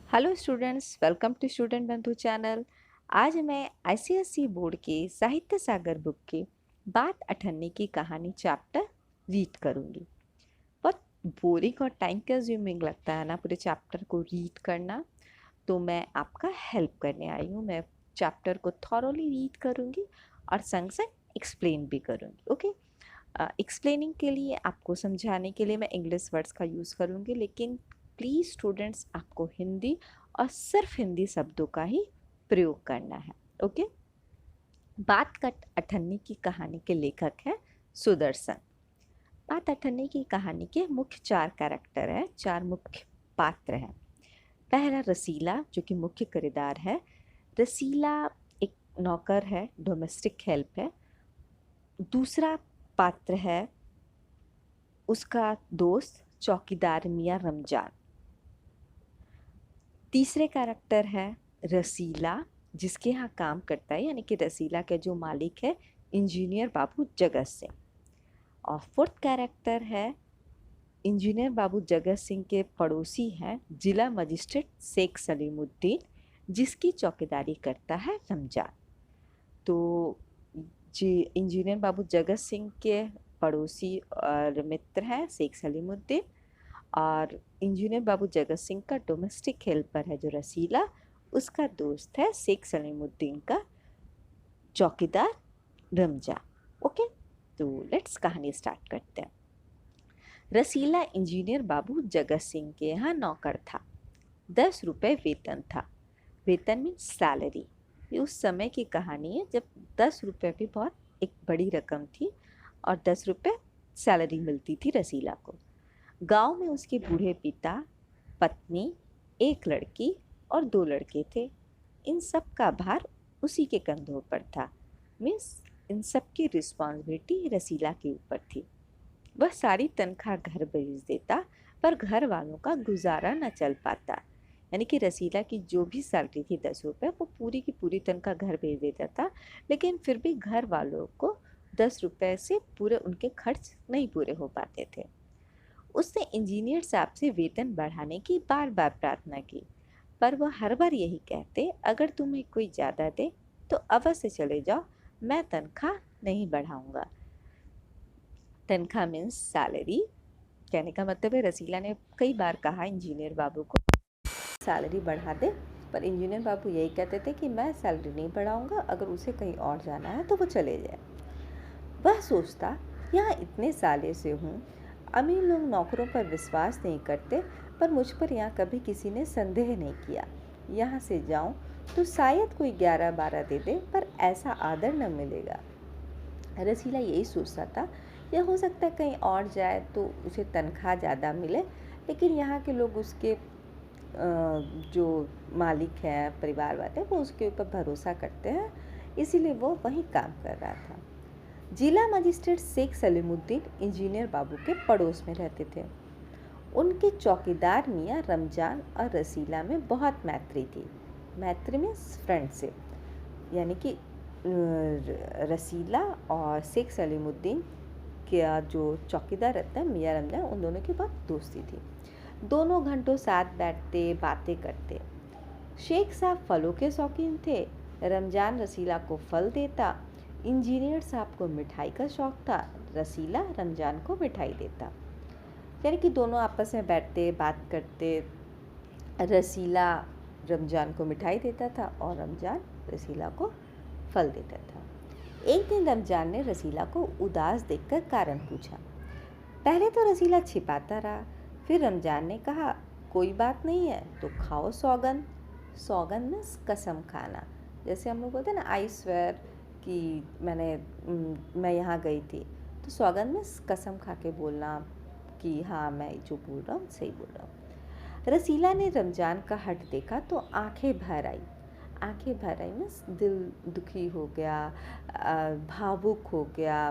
Hello students, welcome to student Bandhu channel. आज मैं ICSE board के साहित्य सागर बुक के बात अठन्नी की कहानी चैप्टर रीड करूंगी। बहुत बोरिंग और टाइम कंज्यूमिंग लगता है ना पूरे चैप्टर को रीड करना, तो मैं आपका हेल्प करने आई हूँ। मैं चैप्टर को थॉरोली रीड करूंगी और संग संग एक्सप्लेन भी करूंगी। ओके, एक्सप्लेनिंग के लिए, आपको समझाने के लिए मैं इंग्लिश वर्ड्स का यूज़ करूंगी, लेकिन प्लीज़ स्टूडेंट्स, आपको हिंदी और सिर्फ हिंदी शब्दों का ही प्रयोग करना है। ओके। बात कट अठन्नी की कहानी के लेखक हैं सुदर्शन। बात अठन्नी की कहानी के मुख्य चार कैरेक्टर हैं, चार मुख्य पात्र हैं। पहला रसीला, जो कि मुख्य किरदार है। रसीला एक नौकर है, डोमेस्टिक हेल्प है। दूसरा पात्र है उसका दोस्त चौकीदार मियाँ रमजान। तीसरे कैरेक्टर है रसीला, जिसके यहाँ काम करता है, यानी कि रसीला के जो मालिक है इंजीनियर बाबू जगत सिंह। और फोर्थ कैरेक्टर है इंजीनियर बाबू जगत सिंह के पड़ोसी हैं जिला मजिस्ट्रेट शेख सलीमुद्दीन, जिसकी चौकीदारी करता है रमजान। तो जी, इंजीनियर बाबू जगत सिंह के पड़ोसी और मित्र हैं शेख सलीमुद्दीन, और इंजीनियर बाबू जगत सिंह का डोमेस्टिक हेल्पर है जो रसीला, उसका दोस्त है शेख सलीमुद्दीन का चौकीदार रमजान। ओके, तो लेट्स कहानी स्टार्ट करते हैं। रसीला इंजीनियर बाबू जगत सिंह के यहाँ नौकर था। 10 रुपये वेतन था। वेतन मीन सैलरी। ये उस समय की कहानी है जब 10 रुपये भी बहुत एक बड़ी रकम थी और 10 रुपये सैलरी मिलती थी रसीला को। गांव में उसके बूढ़े पिता, पत्नी, एक लड़की और 2 लड़के थे। इन सब का भार उसी के कंधों पर था। मीन्स इन सब की रिस्पॉन्सिबिलिटी रसीला के ऊपर थी। वह सारी तनख्वाह घर भेज देता, पर घर वालों का गुजारा न चल पाता। यानी कि रसीला की जो भी सैलरी थी 10 रुपये, वो पूरी की पूरी तनख्वाह घर भेज देता था, लेकिन फिर भी घर वालों को 10 रुपये से पूरे उनके खर्च नहीं पूरे हो पाते थे। उसने इंजीनियर साहब से वेतन बढ़ाने की बार बार प्रार्थना की, पर वह हर बार यही कहते, अगर तुम्हें कोई ज़्यादा दे तो अवश्य चले जाओ, मैं तनख्वाह नहीं बढ़ाऊंगा। तनख्वाह मीन्स सैलरी। कहने का मतलब है रसीला ने कई बार कहा इंजीनियर बाबू को सैलरी बढ़ा दे, पर इंजीनियर बाबू यही कहते थे कि मैं सैलरी नहीं बढ़ाऊंगा, अगर उसे कहीं और जाना है तो वो चले जाए। वह सोचता, यहाँ इतने सालों से हूँ, अमीर लोग नौकरों पर विश्वास नहीं करते, पर मुझ पर यहाँ कभी किसी ने संदेह नहीं किया। यहाँ से जाऊँ तो शायद कोई 11-12 दे दे, पर ऐसा आदर न मिलेगा। रसीला यही सोचता था, या हो सकता है कहीं और जाए तो उसे तनख्वाह ज़्यादा मिले, लेकिन यहाँ के लोग उसके जो मालिक हैं, परिवार वाले, वो उसके ऊपर भरोसा करते हैं, इसीलिए वो वहीं काम कर रहा था। जिला मजिस्ट्रेट शेख सलीमुद्दीन इंजीनियर बाबू के पड़ोस में रहते थे। उनके चौकीदार मियाँ रमजान और रसीला में बहुत मैत्री थी। मैत्री में फ्रेंडशिप, यानी कि रसीला और शेख सलीमुद्दीन का जो चौकीदार रहता है मियाँ रमजान, उन दोनों की बहुत दोस्ती थी। दोनों घंटों साथ बैठते, बातें करते। शेख साहब फलों के शौकीन थे। रमजान रसीला को फल देता। इंजीनियर साहब को मिठाई का शौक था। रसीला रमजान को मिठाई देता। यानी कि दोनों आपस में बैठते, बात करते। रसीला रमजान को मिठाई देता था और रमजान रसीला को फल देता था। एक दिन रमजान ने रसीला को उदास देखकर कारण पूछा। पहले तो रसीला छिपाता रहा, फिर रमजान ने कहा, कोई बात नहीं है तो खाओ सौगंध। सौगंध में कसम खाना, जैसे हम लोग बोलते हैं ना, आई स्वेयर कि मैं यहाँ गई थी, तो सौगंध में कसम खा के बोलना कि हाँ, मैं जो बोल रहा हूँ सही बोल रहा हूँ। रसीला ने रमजान का हट देखा तो आंखें भर आई। आंखें भर आई मीन्स दिल दुखी हो गया, भावुक हो गया।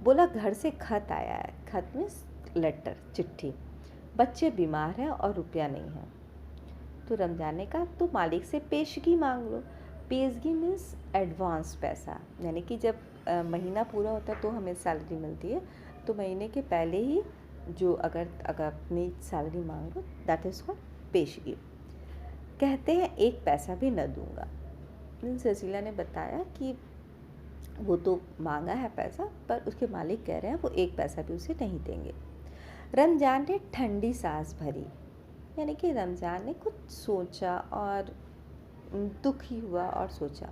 बोला, घर से खत आया है। खत में लेटर, चिट्ठी। बच्चे बीमार हैं और रुपया नहीं है। तो रमजान ने कहा, तो मालिक से पेशगी मांग लो। पेशगी मीन्स एडवांस पैसा, यानी कि जब महीना पूरा होता है तो हमें सैलरी मिलती है, तो महीने के पहले ही जो अगर अपनी सैलरी मांग लो, दैट इज़ कॉल्ड पेशगी। कहते हैं 1 पैसा भी न दूंगा। मीन्स रसीला ने बताया कि वो तो मांगा है पैसा, पर उसके मालिक कह रहे हैं वो 1 पैसा भी उसे नहीं देंगे। रमज़ान ने ठंडी सांस भरी, यानी कि रमज़ान ने कुछ सोचा और दुखी हुआ और सोचा।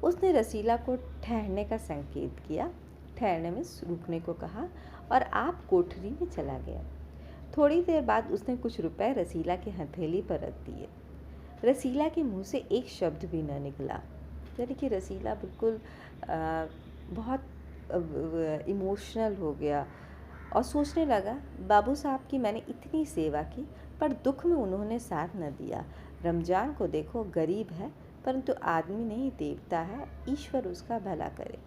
उसने रसीला को ठहरने का संकेत किया, ठहरने में रुकने को कहा और आप कोठरी में चला गया। थोड़ी देर बाद उसने कुछ रुपए रसीला की हथेली पर रख दिए। रसीला के मुंह से एक शब्द भी न निकला, यानी कि रसीला बिल्कुल बहुत इमोशनल हो गया और सोचने लगा, बाबू साहब की मैंने इतनी सेवा की पर दुख में उन्होंने साथ न दिया। रमज़ान को देखो, गरीब है परंतु आदमी नहीं देवता है, ईश्वर उसका भला करे।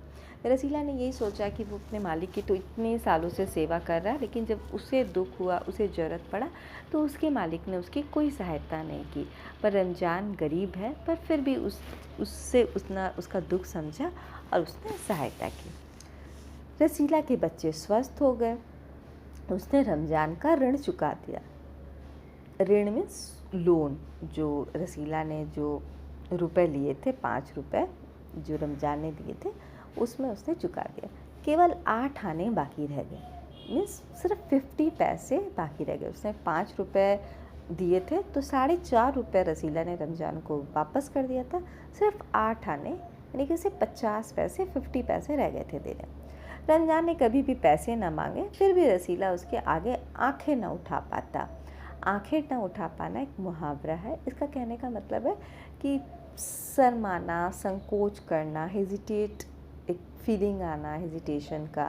रसीला ने यही सोचा कि वो अपने मालिक की तो इतने सालों से सेवा कर रहा है, लेकिन जब उसे दुख हुआ, उसे ज़रूरत पड़ा तो उसके मालिक ने उसकी कोई सहायता नहीं की। पर रमज़ान गरीब है, पर फिर भी उससे उसका दुख समझा और उसने सहायता की। रसीला के बच्चे स्वस्थ हो गए। उसने रमज़ान का ऋण चुका दिया। ऋण में लोन, जो रसीला ने जो रुपए लिए थे, 5 रुपए जो रमज़ान ने दिए थे, उसमें उसने चुका दिया। केवल 8 आने बाकी रह गए, मीन्स सिर्फ 50 पैसे बाकी रह गए। उसने 5 रुपए दिए थे तो 4.5 रुपये रसीला ने रमज़ान को वापस कर दिया था। सिर्फ 8 आने, यानी कि उसे 50 पैसे 50 पैसे रह गए थे देने। रमज़ान ने कभी भी पैसे न मांगे, फिर भी रसीला उसके आगे आंखें न उठा पाता। आंखें न उठा पाना एक मुहावरा है। इसका कहने का मतलब है कि शर्माना, संकोच करना, हेजिटेट, एक फीलिंग आना हेजिटेशन का,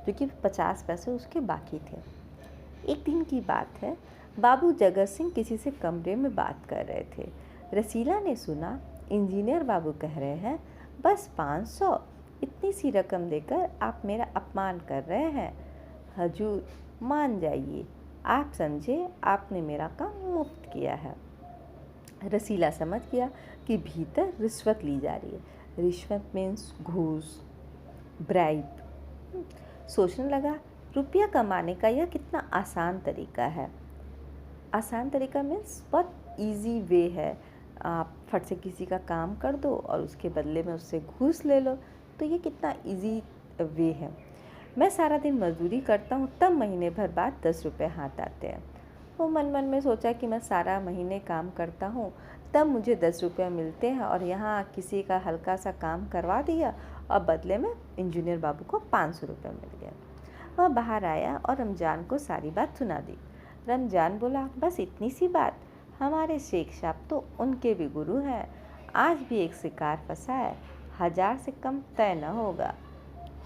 क्योंकि 50 पैसे उसके बाकी थे। एक दिन की बात है, बाबू जगत सिंह किसी से कमरे में बात कर रहे थे। रसीला ने सुना, इंजीनियर बाबू कह रहे हैं, बस 500, इतनी सी रकम देकर आप मेरा अपमान कर रहे हैं। हजूर मान जाइए, आप समझे आपने मेरा काम मुफ्त किया है। रसीला समझ गया कि भीतर रिश्वत ली जा रही है। रिश्वत मीन्स घूस, ब्राइब। सोचने लगा, रुपया कमाने का यह कितना आसान तरीका है। आसान तरीका मीन्स बहुत इजी वे है। आप फट से किसी का काम कर दो और उसके बदले में उससे घूस ले लो, तो ये कितना इजी वे है। मैं सारा दिन मजदूरी करता हूँ, तब महीने भर बाद 10 रुपये हाथ आते हैं। वो मन मन में सोचा कि मैं सारा महीने काम करता हूँ, तब मुझे 10 रुपये मिलते हैं, और यहाँ किसी का हल्का सा काम करवा दिया और बदले में इंजीनियर बाबू को 500 रुपये मिल गया। वह बाहर आया और रमज़ान को सारी बात सुना दी। रमज़ान बोला, बस इतनी सी बात? हमारे शेख साहब तो उनके भी गुरु हैं। आज भी एक शिकार फंसा है, 1000 से कम तय न होगा।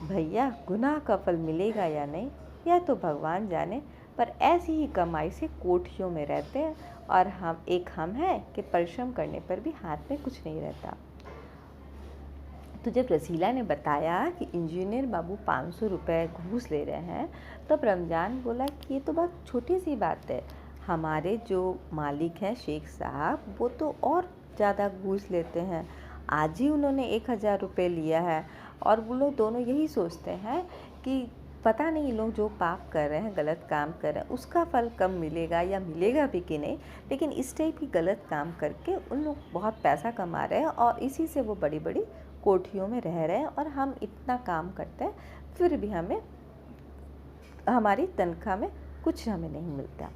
भैया, गुनाह का फल मिलेगा या नहीं यह तो भगवान जाने, पर ऐसी ही कमाई से कोठियों में रहते हैं, और हम हैं कि परिश्रम करने पर भी हाथ में कुछ नहीं रहता। तो जब रसीला ने बताया कि इंजीनियर बाबू 500 रुपये घूस ले रहे हैं, तब रमज़ान बोला कि ये तो बहुत छोटी सी बात है। हमारे जो मालिक हैं शेख साहब, वो तो और ज़्यादा घूस लेते हैं। आज ही उन्होंने 1000 रुपये लिया है, और वो लोग दोनों यही सोचते हैं कि पता नहीं लोग जो पाप कर रहे हैं, गलत काम कर रहे हैं, उसका फल कम मिलेगा या मिलेगा भी कि नहीं, लेकिन इस टाइप की गलत काम करके उन लोग बहुत पैसा कमा रहे हैं और इसी से वो बड़ी बड़ी कोठियों में रह रहे हैं, और हम इतना काम करते हैं फिर भी हमें हमारी तनख्वाह में कुछ हमें नहीं मिलता।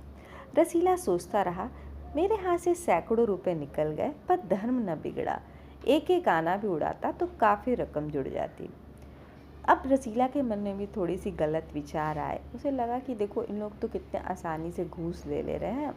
रसीला सोचता रहा, मेरे हाथ से सैकड़ों रुपए निकल गए, पर धर्म न बिगड़ा। एक एक आना भी उड़ाता तो काफ़ी रकम जुड़ जाती। अब रसीला के मन में भी थोड़ी सी गलत विचार आए। उसे लगा कि देखो, इन लोग तो कितने आसानी से घूस ले रहे हैं,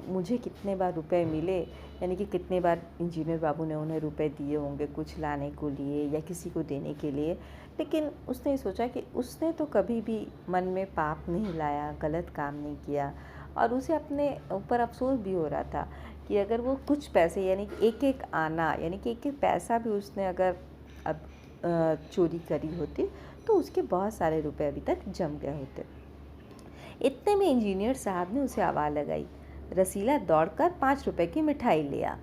मुझे कितने बार रुपए मिले, यानी कि कितने बार इंजीनियर बाबू ने उन्हें रुपए दिए होंगे कुछ लाने को लिए या किसी को देने के लिए। लेकिन उसने सोचा कि उसने तो कभी भी मन में पाप नहीं लाया, गलत काम नहीं किया, और उसे अपने ऊपर अफसोस भी हो रहा था कि अगर वो कुछ पैसे, यानी कि एक एक आना, यानी कि एक एक पैसा भी उसने अगर अब चोरी करी होती तो उसके बहुत सारे रुपए अभी तक जम गए होते। इतने में इंजीनियर साहब ने उसे आवाज़ लगाई। रसीला दौड़कर 5 रुपए की मिठाई ले आ।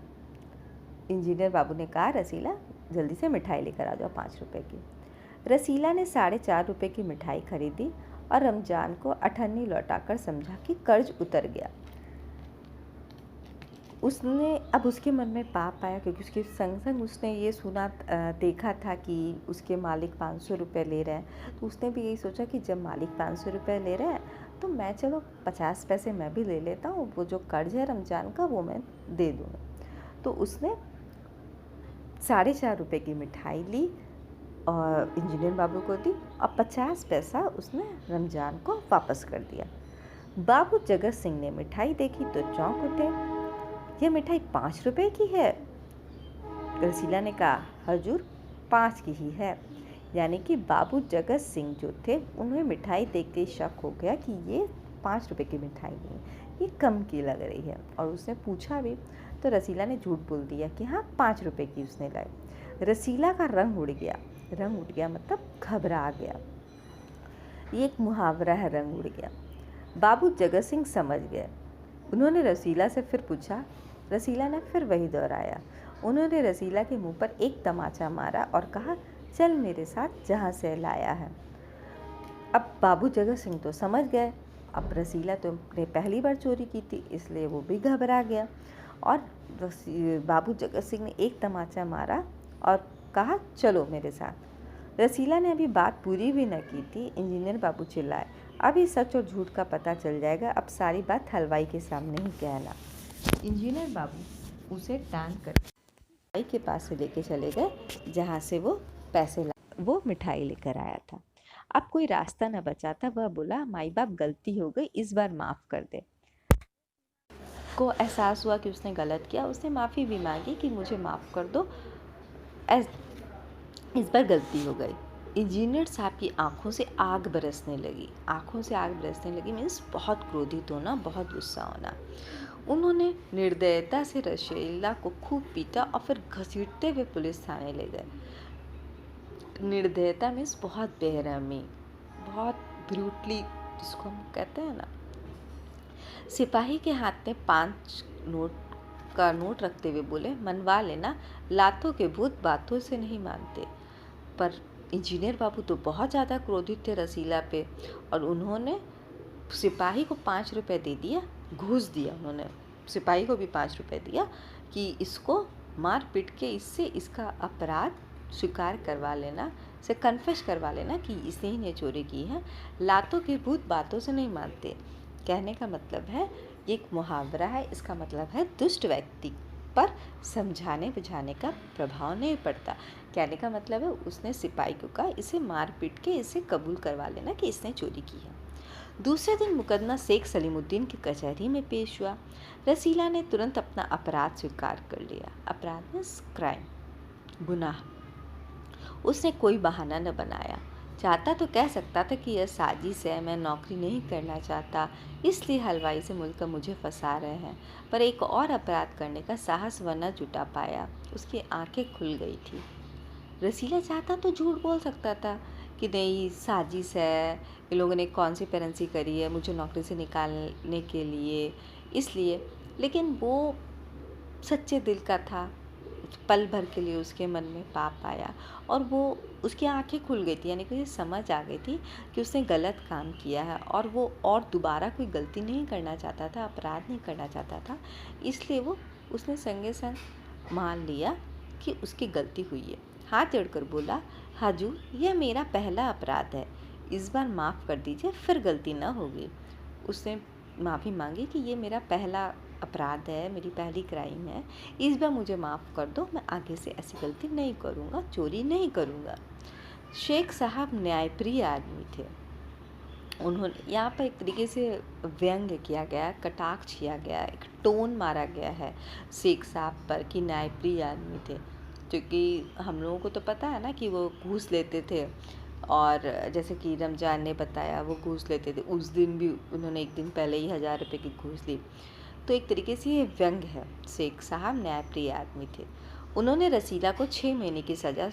इंजीनियर बाबू ने कहा, रसीला जल्दी से मिठाई लेकर आ जाओ 5 रुपए की। रसीला ने 4.5 रुपए की मिठाई खरीदी और रमज़ान को अठन्नी लौटाकर समझा कि कर्ज उतर गया। उसने अब उसके मन में पाप आया, क्योंकि उसके संग संग उसने ये सुना देखा था कि उसके मालिक 500 रुपये ले रहे हैं। तो उसने भी यही सोचा कि जब मालिक 500 रुपये ले रहे हैं तो मैं चलो 50 पैसे मैं भी ले लेता हूँ, वो जो कर्ज है रमज़ान का वो मैं दे दूँगा। तो उसने 4.5 रुपये की मिठाई ली और इंजीनियर बाबू को दी और 50 पैसा उसने रमज़ान को वापस कर दिया। बाबू जगत सिंह ने मिठाई देखी तो चौंक उठे। यह मिठाई 5 रुपये की है। रसीला ने कहा, हजूर 5 की ही है। यानी कि बाबू जगत सिंह जो थे उन्हें मिठाई देख के शक हो गया कि ये 5 रुपये की मिठाई नहीं, ये कम की लग रही है। और उसने पूछा भी तो रसीला ने झूठ बोल दिया कि हाँ 5 रुपये की उसने लाई। रसीला का रंग उड़ गया मतलब घबरा गया। ये एक मुहावरा है, रंग उड़ गया। बाबू जगत सिंह समझ गए। उन्होंने रसीला से फिर पूछा। रसीला ने फिर वही दोहराया। उन्होंने रसीला के मुंह पर एक तमाचा मारा और कहा, चल मेरे साथ जहाँ से लाया है। अब बाबू जगत सिंह तो समझ गए, अब रसीला तो ने पहली बार चोरी की थी, इसलिए वो भी घबरा गया। और बाबू जगत सिंह ने एक तमाचा मारा और कहा, चलो मेरे साथ। रसीला ने अभी बात पूरी भी न की थी, इंजीनियर बाबू चिल्लाए, अभी सच और झूठ का पता चल जाएगा, अब सारी बात हलवाई के सामने ही कहना। इंजीनियर बाबू उसे टांग कर हलवाई के पास से लेके चले गए, जहाँ से वो वो मिठाई लेकर आया था। अब कोई रास्ता न बचा था। वह बोला, माई बाप गलती हो गई, इस बार माफ़ कर दे। को एहसास हुआ कि उसने गलत किया। उसने माफ़ी भी मांगी कि मुझे माफ़ कर दो, इस बार गलती हो गई। इंजीनियर साहब की आंखों से आग बरसने लगी मीन्स बहुत क्रोधित होना, बहुत गुस्सा होना। उन्होंने निर्दयता से रसीला को खूब पीटा और फिर घसीटते हुए पुलिस थाने ले गए। निर्दयता मीन्स बहुत बेरहमी, बहुत ब्रूटली, जिसको हम कहते हैं ना। सिपाही के हाथ में 5 नोट रखते हुए बोले, मनवा लेना, लातों के भूत बातों से नहीं मानते। पर इंजीनियर बाबू तो बहुत ज़्यादा क्रोधित थे रसीला पे, और उन्होंने सिपाही को 5 रुपये दे दिया, घूस दिया। उन्होंने सिपाही को भी 5 रुपये दिया कि इसको मार पीट के इससे इसका अपराध स्वीकार करवा लेना, से कन्फेस करवा लेना कि इसने ही ने चोरी की है। लातों के भूत बातों से नहीं मानते कहने का मतलब है, ये एक मुहावरा है। इसका मतलब है दुष्ट व्यक्ति पर समझाने बुझाने का प्रभाव नहीं पड़ता। कहने का मतलब है उसने सिपाही को कहा, इसे मार पीट के इसे कबूल करवा लेना कि इसने चोरी की है। दूसरे दिन मुकदमा शेख सलीमुद्दीन की कचहरी में पेश हुआ। रसीला ने तुरंत अपना अपराध स्वीकार कर लिया। अपराध मीन्स क्राइम, गुनाह। उसने कोई बहाना न बनाया। चाहता तो कह सकता था कि यह साजिश है, मैं नौकरी नहीं करना चाहता, इसलिए हलवाई से मिलकर मुझे फंसा रहे हैं। पर एक और अपराध करने का साहस वह न जुटा पाया। उसकी आंखें खुल गई थी। रसीला तो झूठ बोल सकता था कि नहीं साजिश है, इन लोगों ने कॉन्स्पिरेसी करी है मुझे नौकरी से निकालने के लिए, इसलिए। लेकिन वो सच्चे दिल का था। पल भर के लिए उसके मन में पाप आया और वो उसकी आंखें खुल गई थी, यानी कि समझ आ गई थी कि उसने गलत काम किया है और वो और दोबारा कोई गलती नहीं करना चाहता था, अपराध नहीं करना चाहता था। इसलिए उसने संगे संग मान लिया कि उसकी गलती हुई है। हाथ जोड़कर बोला, हाजूर यह मेरा पहला अपराध है, इस बार माफ़ कर दीजिए, फिर गलती न होगी। उसने माफ़ी मांगी कि ये मेरा पहला अपराध है, मेरी पहली क्राइम है, इस बार मुझे माफ़ कर दो, मैं आगे से ऐसी गलती नहीं करूँगा, चोरी नहीं करूँगा। शेख साहब न्यायप्रिय आदमी थे। उन्होंने यहाँ पर एक तरीके से व्यंग्य किया गया, कटाक्ष किया गया, एक टोन मारा गया है शेख साहब पर कि न्यायप्रिय आदमी थे। क्योंकि हम लोगों को तो पता है ना कि वो घूस लेते थे, और जैसे कि रमज़ान ने बताया वो घूस लेते थे। उस दिन भी उन्होंने एक दिन पहले ही 1000 रुपये की घूस ली। तो एक तरीके से ये व्यंग्य है। शेख साहब न्यायप्रिय आदमी थे। उन्होंने रसीला को 6 महीने की सज़ा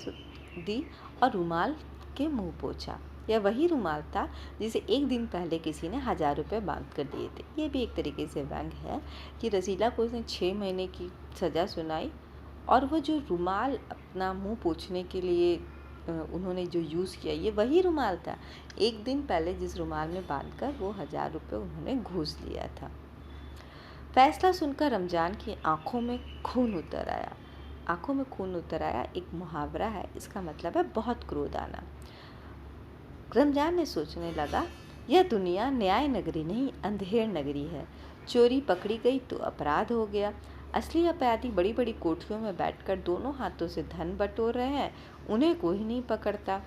दी और रुमाल के मुंह पोंछा। यह वही रुमाल था जिसे एक दिन पहले किसी ने 1000 रुपये बांध कर दिए थे। ये भी एक तरीके से व्यंग्य है कि रसीला को उसने 6 महीने की सज़ा सुनाई, और वो जो रुमाल अपना मुंह पोंछने के लिए उन्होंने जो यूज़ किया, ये वही रुमाल था एक दिन पहले जिस रुमाल में बांधकर वो 1000 रुपये उन्होंने घूस लिया था। फैसला सुनकर रमजान की आंखों में खून उतर आया। आंखों में खून उतर आया एक मुहावरा है, इसका मतलब है बहुत क्रोध आना। रमजान ने सोचने लगा, यह दुनिया न्याय नगरी नहीं अंधेर नगरी है। चोरी पकड़ी गई तो अपराध हो गया। असली अपराधी बड़ी बड़ी कोठरियों में बैठकर दोनों हाथों से धन बटोर रहे हैं, उन्हें कोई नहीं पकड़ता।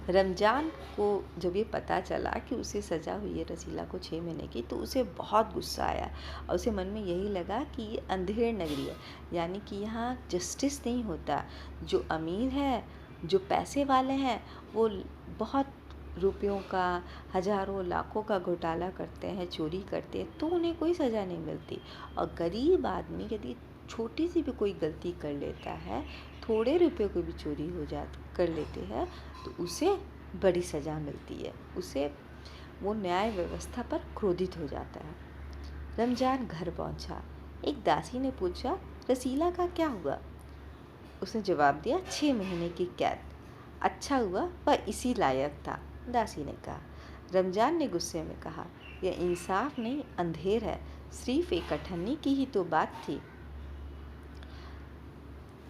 रमजान को जब ये पता चला कि उसे सज़ा हुई है रसीला को 6 महीने की, तो उसे बहुत गुस्सा आया और उसे मन में यही लगा कि ये अंधेर नगरी है, यानी कि यहाँ जस्टिस नहीं होता। जो अमीर है, जो पैसे वाले हैं, वो बहुत रुपयों का, हज़ारों लाखों का घोटाला करते हैं, चोरी करते हैं, तो उन्हें कोई सज़ा नहीं मिलती। और गरीब आदमी यदि छोटी सी भी कोई गलती कर लेता है, थोड़े रुपये को भी चोरी हो कर लेते हैं, तो उसे बड़ी सज़ा मिलती है। उसे वो न्याय व्यवस्था पर क्रोधित हो जाता है। रमजान घर पहुंचा। एक दासी ने पूछा, रसीला का क्या हुआ? उसने जवाब दिया, 6 महीने की कैद। अच्छा हुआ वह इसी लायक था, दासी ने कहा। रमजान ने गुस्से में कहा, यह इंसाफ नहीं अंधेर है, सिर्फ एक अठन्नी की ही तो बात थी।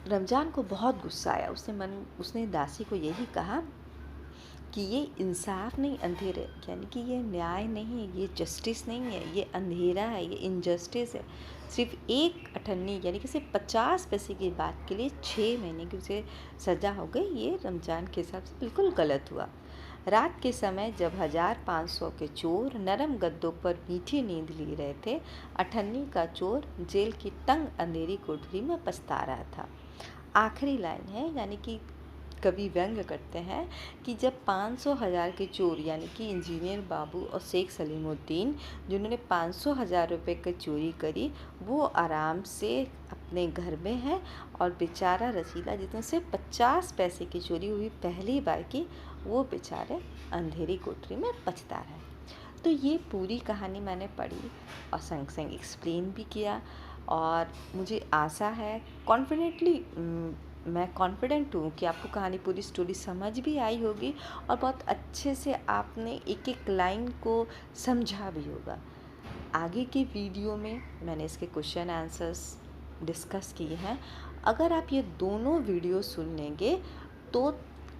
रमजान को बहुत गुस्सा आया। उसने दासी को यही कहा कि ये इंसाफ नहीं अंधेर है, यानी कि ये न्याय नहीं है, ये जस्टिस नहीं है, ये अंधेरा है, ये इनजस्टिस है। सिर्फ एक अठन्नी यानी कि सिर्फ 50 पैसे की बात के लिए 6 महीने की उसे सज़ा हो गई। ये रमजान के हिसाब से बिल्कुल गलत हुआ। रात के समय जब 1500 के चोर नरम गद्दों पर मीठी नींद ली रहे थे, अठन्नी का चोर जेल की तंग अंधेरी कोठरी में पछता रहा था। आखिरी लाइन है, यानी कि कवि व्यंग्य करते हैं कि जब 500,000 के चोर यानी कि इंजीनियर बाबू और शेख सलीमुद्दीन, जिन्होंने 500,000 रुपये की चोरी करी, वो आराम से अपने घर में है, और बेचारा रसीला जिसने सिर्फ 50 पैसे की चोरी हुई पहली बार की, वो बेचारे अंधेरी कोठरी में पछता रहे। तो ये पूरी कहानी मैंने पढ़ी और संग संग एक्सप्लेन भी किया, और मुझे आशा है मैं कॉन्फिडेंट हूँ कि आपको कहानी पूरी स्टोरी समझ भी आई होगी और बहुत अच्छे से आपने एक एक लाइन को समझा भी होगा। आगे की वीडियो में मैंने इसके क्वेश्चन आंसर्स डिस्कस किए हैं। अगर आप ये दोनों वीडियो सुन लेंगे तो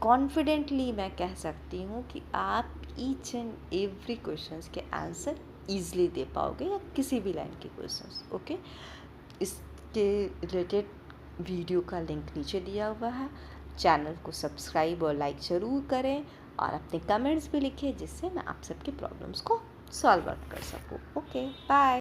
कॉन्फिडेंटली मैं कह सकती हूँ कि आप ईच एंड एवरी क्वेश्चंस के आंसर ईजिली दे पाओगे, या किसी भी लाइन के क्वेश्चंस। ओके, इसके रिलेटेड वीडियो का लिंक नीचे दिया हुआ है। चैनल को सब्सक्राइब और लाइक ज़रूर करें, और अपने कमेंट्स भी लिखें, जिससे मैं आप सबके प्रॉब्लम्स को सॉल्व कर सकूँ। Okay, bye.